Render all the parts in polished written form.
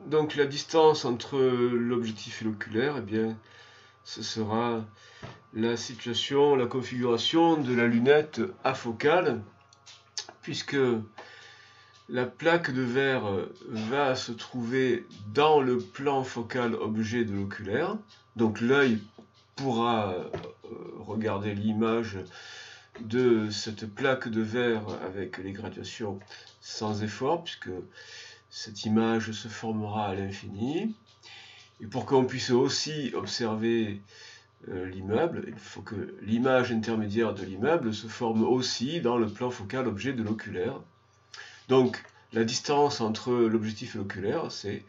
Donc la distance entre l'objectif et l'oculaire, eh bien, ce sera la situation, la configuration de la lunette afocale, puisque la plaque de verre va se trouver dans le plan focal objet de l'oculaire. Donc l'œil pourra regarder l'image de cette plaque de verre avec les graduations sans effort, puisque cette image se formera à l'infini. Et pour qu'on puisse aussi observer l'immeuble, il faut que l'image intermédiaire de l'immeuble se forme aussi dans le plan focal objet de l'oculaire. Donc la distance entre l'objectif et l'oculaire, c'est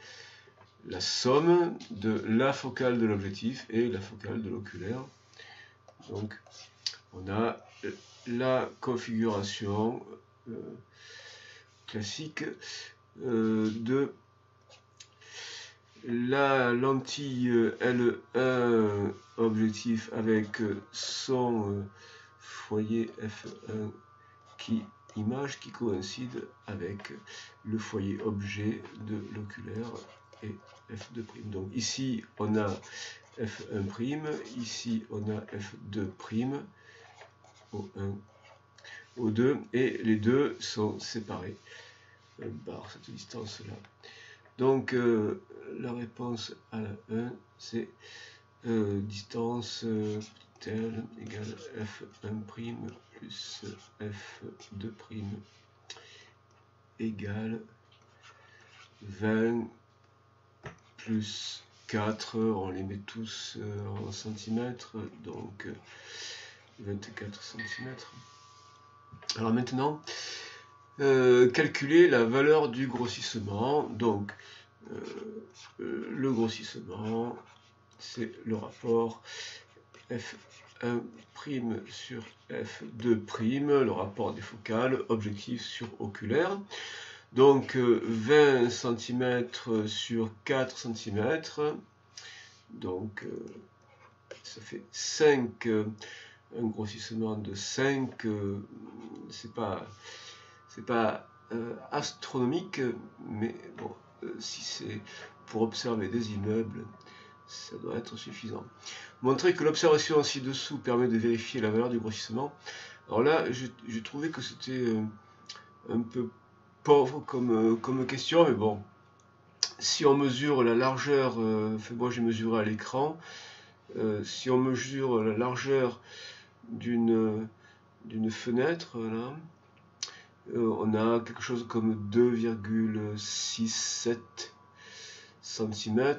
la somme de la focale de l'objectif et la focale de l'oculaire. Donc on a la configuration classique de la lentille L1 objectif avec son foyer F1 image qui coïncide avec le foyer objet de l'oculaire et F2'. Donc ici on a F1', ici on a F2', O1, O2, et les deux sont séparés par cette distance-là. Donc la réponse à la 1, c'est distance telle égale F1' plus F2' égale 20 plus 4, on les met tous en centimètres, donc 24 centimètres. Alors maintenant, calculer la valeur du grossissement. Donc le grossissement, c'est le rapport F1' sur F2', le rapport des focales, objectif sur oculaire. Donc 20 cm sur 4 cm, donc ça fait 5, un grossissement de 5, c'est pas astronomique, mais bon, si c'est pour observer des immeubles, ça doit être suffisant. Montrer que l'observation ci-dessous permet de vérifier la valeur du grossissement. Alors là, j'ai trouvé que c'était un peu pauvre comme question, mais bon, si on mesure la largeur, moi j'ai mesuré à l'écran, si on mesure la largeur d'une fenêtre, là, on a quelque chose comme 2,67 cm.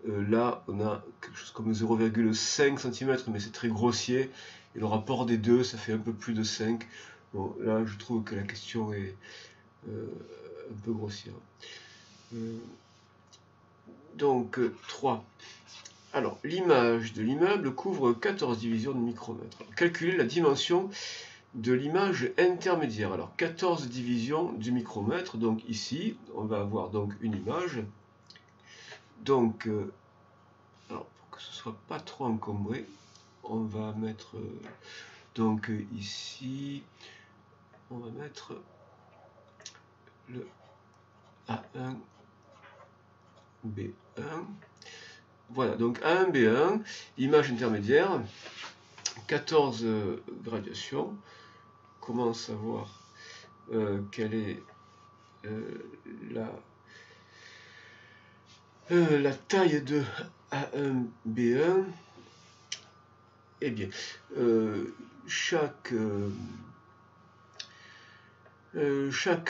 Là, on a quelque chose comme 0,5 cm, mais c'est très grossier. Et le rapport des deux, ça fait un peu plus de 5. Bon, là, je trouve que la question est un peu grossière. Donc, 3. Alors, l'image de l'immeuble couvre 14 divisions de micromètre. Calculer la dimension de l'image intermédiaire. Alors 14 divisions du micromètre, donc ici on va avoir donc une image. Donc alors pour que ce soit pas trop encombré, on va mettre donc ici on va mettre le A1 B1. Voilà, donc A1 B1, image intermédiaire, 14 gradations. Comment savoir quelle est la taille de A1B1? Eh bien, chaque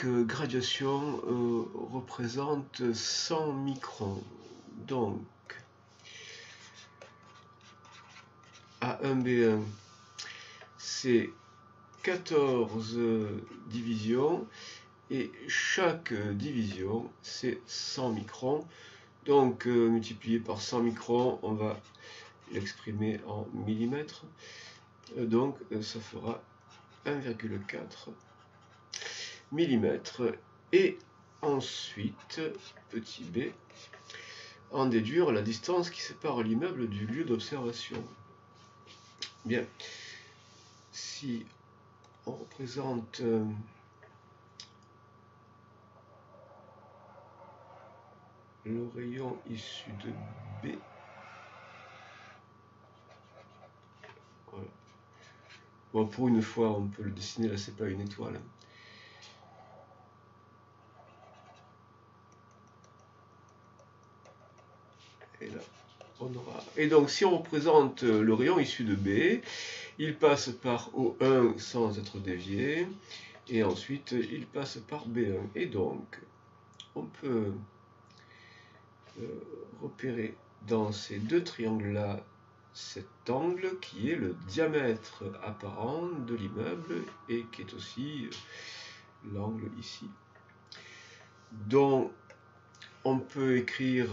gradation représente 100 microns. Donc, A1B1, c'est 14 divisions, et chaque division, c'est 100 microns. Donc, multiplié par 100 microns, on va l'exprimer en millimètres. Donc, ça fera 1,4 mm. Et ensuite, petit b, en déduire la distance qui sépare l'immeuble du lieu d'observation. Bien, si on représente le rayon issu de B. Voilà. Bon, pour une fois, on peut le dessiner, là, c'est pas une étoile. Et là, on aura. Et donc, si on représente le rayon issu de B, il passe par O1 sans être dévié, et ensuite, il passe par B1. Et donc, on peut repérer dans ces deux triangles-là cet angle qui est le diamètre apparent de l'immeuble et qui est aussi l'angle ici, dont on peut écrire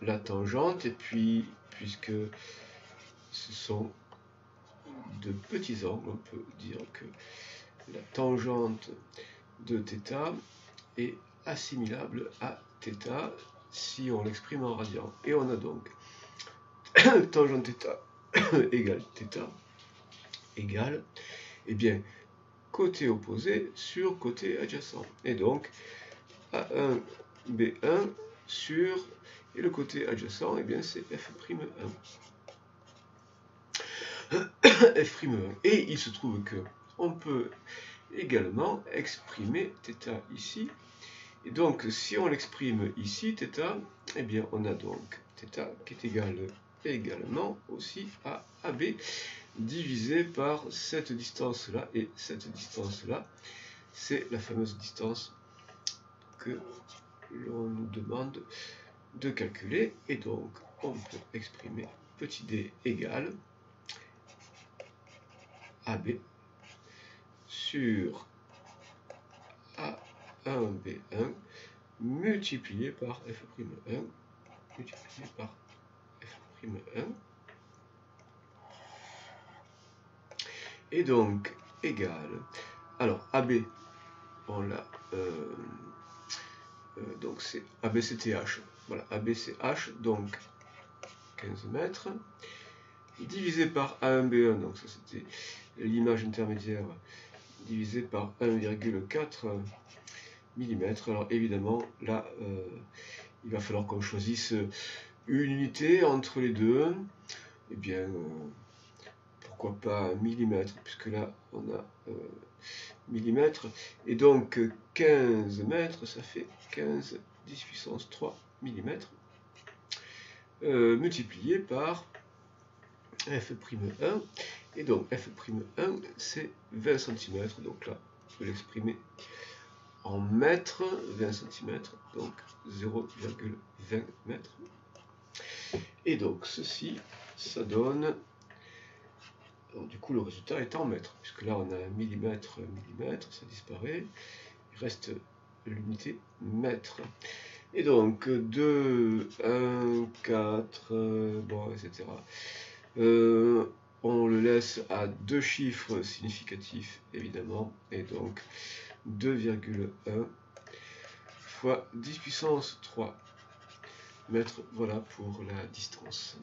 la tangente, et puis puisque ce sont de petits angles, on peut dire que la tangente de θ est assimilable à θ si on l'exprime en radian. Et on a donc tangente θ égale θ égale, eh bien, côté opposé sur côté adjacent. Et donc, A1, B1 sur, et le côté adjacent, eh bien, c'est F'1. F'1. Et il se trouve que on peut également exprimer θ ici. Et donc, si on l'exprime ici, θ, eh bien, on a donc θ qui est égal également aussi à AB, divisé par cette distance-là, et cette distance-là, c'est la fameuse distance que l'on nous demande de calculer. Et donc, on peut exprimer petit d égale AB sur A1B1 multiplié par F'1 multiplié par F'1 et donc égal, alors AB on l'a donc c'est AB c'était H, voilà, AB c'est H, donc 15 mètres divisé par A1B1, donc ça c'était l'image intermédiaire, divisé par 1,4 mm. Alors évidemment là il va falloir qu'on choisisse une unité entre les deux. Eh bien pourquoi pas millimètre, puisque là on a millimètres, et donc 15 mètres ça fait 15 10 puissance 3 mm multiplié par F'1, et donc F'1 c'est 20 cm, donc là je peux l'exprimer en mètres, 20 cm, donc 0,20 mètres. Et donc ceci, ça donne, alors, du coup le résultat est en mètres, puisque là on a millimètre, millimètre, ça disparaît, il reste l'unité mètre. Et donc 2, 1, 4, bon, etc. On le laisse à deux chiffres significatifs, évidemment, et donc 2,1 fois 10 puissance 3 mètres, voilà pour la distance.